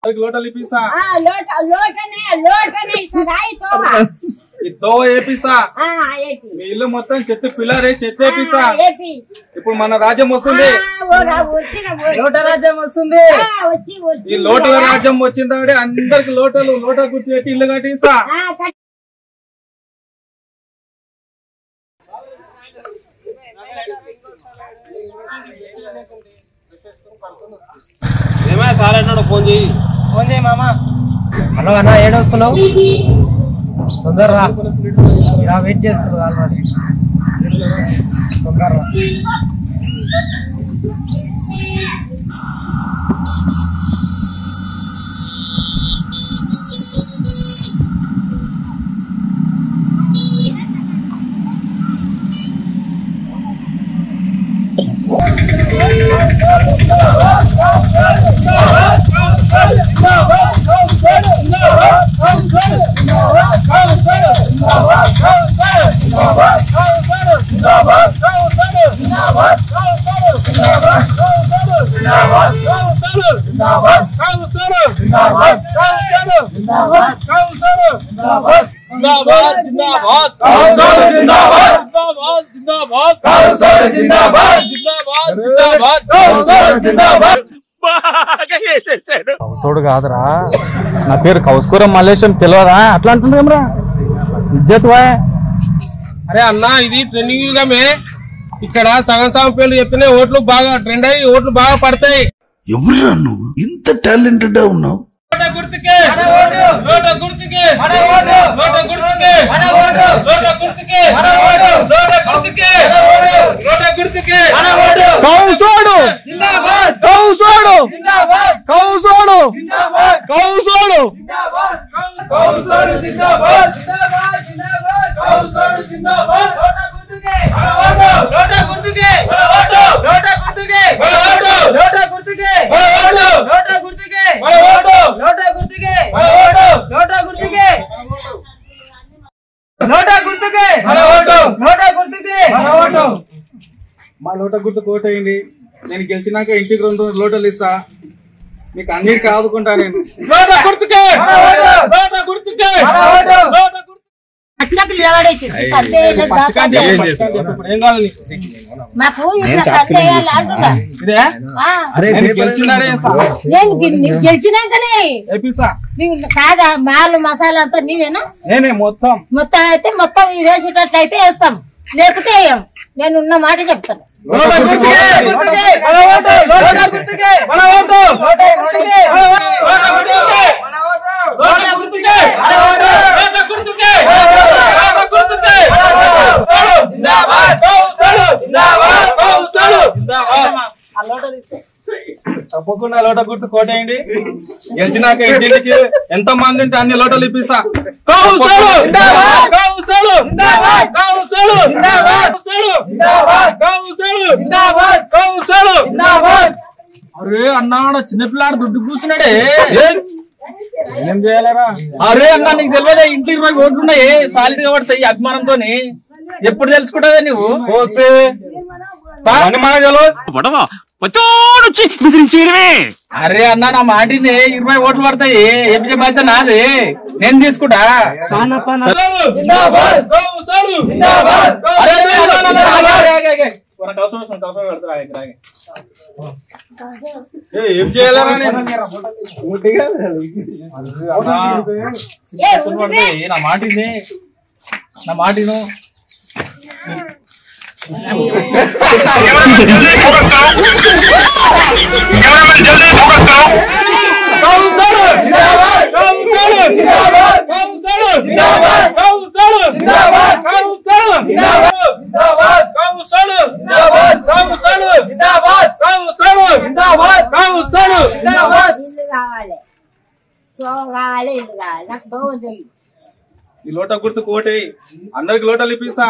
लोटा लिपीसा लोटा लोटने सगाई तो ఏపీసా మీ ఇల్లు మొత్తం చెత్త పిల్లరే చెత్త ఏపీసా ఇప్పుడు మన రాజ్యం వస్తుంది లోట రాజ్యం వస్తుంది ఈ లోటల రాజ్యం వచ్చిందాడే అందరికి లోటలు లోట గుర్తు పెట్టి ఇల్లు కట్టిస్తా ఏమయ్య సార్ అన్నాడు ఫోన్ చేయి మామ హలో అన్న ఏడొస్తున్నావు తొందరరా ఇలా వెయిట్ చేస్తున్నారు ఆల్రెడీ తొందరరా కౌసోడు కాదురా నా పేరు కౌస్కూరం మల్లేశం తెలియదా అట్లా అంటున్నారా ఇజ్జత్ అరే అన్నా ఇది ట్రెండింగ్ యుగమే ఇక్కడ సగం సగం పేర్లు చెప్తేనే ఓట్లు బాగా ట్రెండ్ అయ్యి ఓట్లు బాగా పడతాయి ఎవరురా నువ్వు ఇంత టాలెంటెడ్ ఉన్నావు కౌసోడు కౌసోడు కౌసోడు కౌసోడు మా లోట గుర్తు కోటేయండి నేను గెలిచినాక ఇంటికి 2 లోటలు ఇస్తా మీకు అన్నిటికీ ఆదుకుంటా నేను గెలిచినాకనే కాదా మాలు మసాలా అంతా నీవేనా నేనే మొత్తం మొత్తం అయితే మొత్తం ఇది వేసేటట్లయితే వేస్తాం లేకపోతే వేయం నేను ఉన్న మాట చెప్తాను తప్పకుండా లోట గుర్తు కోటేయండి గెలిచినాక ఇంటికి ఎంత మంది ఉంటే అన్ని లోటలు ఇప్పిస్తా అరే అన్నాడ చిన్నపిల్లాడు దుడ్డు కూర్చున్నాడే ఏం చేయాలరా అరే అన్నా నీకు తెలియదా ఇంట్లో 20 ఓట్లు ఉన్నాయి సాలిడ్ గా పడతాయి అభిమానంతో ఎప్పుడు తెలుసుకుంటావా నువ్వు అరే అన్నా నా మాటిని 20 ఓట్లు పడతాయి ఎంపీ బాధ్యత నాది నేను తీసుకుంటా ఏం చేయాలరా నా మాటిను ఈ లోట గుర్తు కోటే అందరికి లోటలు ఇప్పిస్తా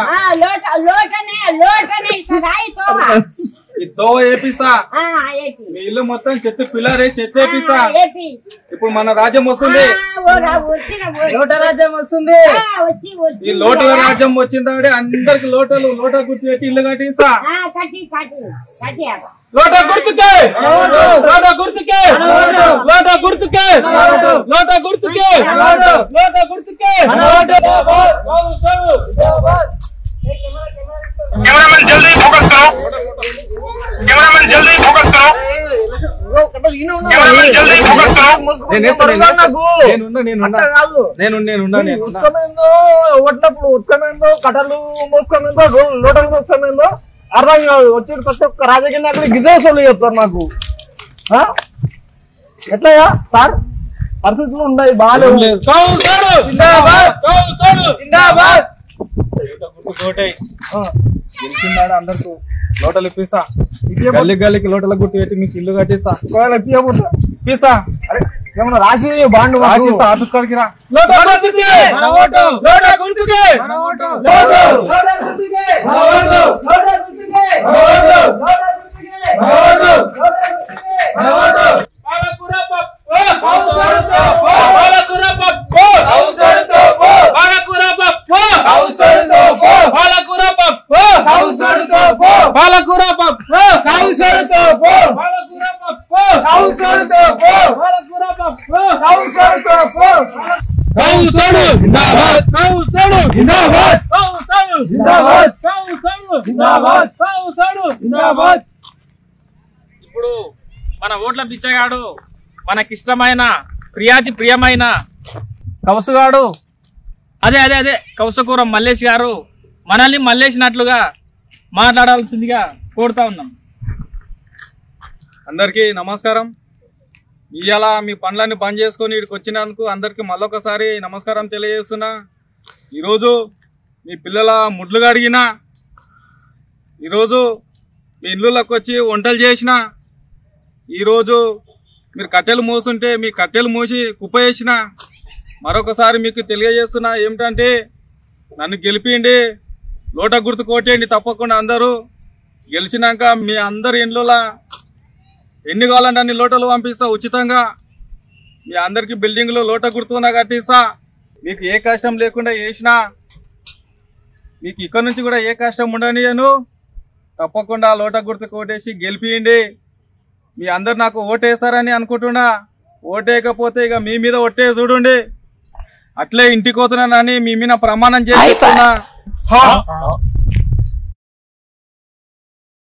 తో ఏపీసా మీ ఇల్లు మొత్తం చెత్త పిల్లరే చెత్త ఏపీసా ఇప్పుడు మన రాజ్యం వస్తుంది లోట రాజ్యం వస్తుంది ఈ లోటల రాజ్యం వచ్చిందాడే అందరికి లోటలు లోట గుర్తు పెట్టి ఇల్లు కట్టిస్తా లోట గుర్తుకే లోట గుర్తుకే లోట గుర్తుకే లోటా గుర్తుకే कैमरामैन जल्दी फोकस करो कैमरामैन जल्दी फोकस करो कैमरामैन जल्दी फोकस करो కొట్టినప్పుడు ఉత్కమేందో కట్టలు మోసుకమేందో లోటలు మోసుకమేందో అర్థం కాదు. వచ్చి ప్రతి ఒక్క రాజకీయ నాయకులు గిదేశంలో చెప్తారు నాకు. ఎట్లయా సార్ పరిస్థితులు ఉన్నాయి బాగాలేవు. గెలిచిందాడు అందరికి లోటలు ఇప్పిస్తా. గల్లి గల్లికి లోటల గుర్తు పెట్టి మీకు ఇల్లు కట్టిస్తా. ఇప్పిస్తా. ఏమన్నా రాసి బాండ్ రాసిస్తా. ఆఫీస్ కాడికి రా. ఇప్పుడు మన ఓట్ల పిచ్చగాడు మనకిష్టమైన ప్రియమైన కౌసుగాడు అదే కౌసకూర మల్లేష్ గారు మనల్ని మల్లేసినట్లుగా మాట్లాడాల్సిందిగా కోరుతా ఉన్నాం. అందరికీ నమస్కారం. ఇవాళ మీ పనులన్నీ బంద్ చేసుకొని ఇక్కడికి వచ్చినందుకు అందరికి మళ్ళొకసారి నమస్కారం తెలియజేస్తున్నా. ఈరోజు మీ పిల్లల ముడ్లు కడిగిన, ఈరోజు మీ ఇళ్ళకి వచ్చి వంటలు చేసిన, ఈరోజు మీరు కట్టెలు మోస్తుంటే మీ కట్టెలు మోసి కుప్ప వేసిన, మరొకసారి మీకు తెలియజేస్తున్నా ఏమిటంటే నన్ను గెలిపిండి, లోట గుర్తు కొట్టేయండి. తప్పకుండా అందరూ గెలిచినాక మీ అందరి ఇండ్లలో ఎన్ని కావాలంటే అన్ని లోటలు పంపిస్తా ఉచితంగా. మీ అందరికి బిల్డింగ్లో లోట గుర్తున్నా కట్టిస్తా. మీకు ఏ కష్టం లేకుండా చేసినా, మీకు ఇక్కడ నుంచి కూడా ఏ కష్టం ఉండనియను. తప్పకుండా లోట గుర్తు కొట్టేసి గెలిపియండి. మీ అందరు నాకు ఓటేస్తారని అనుకుంటున్నా. ఓటేయకపోతే ఇక మీ మీద ఒట్టే చూడండి. అట్లే ఇంటికి పోతున్నానని మీ మీద ప్రమాణం చేస్తున్నా.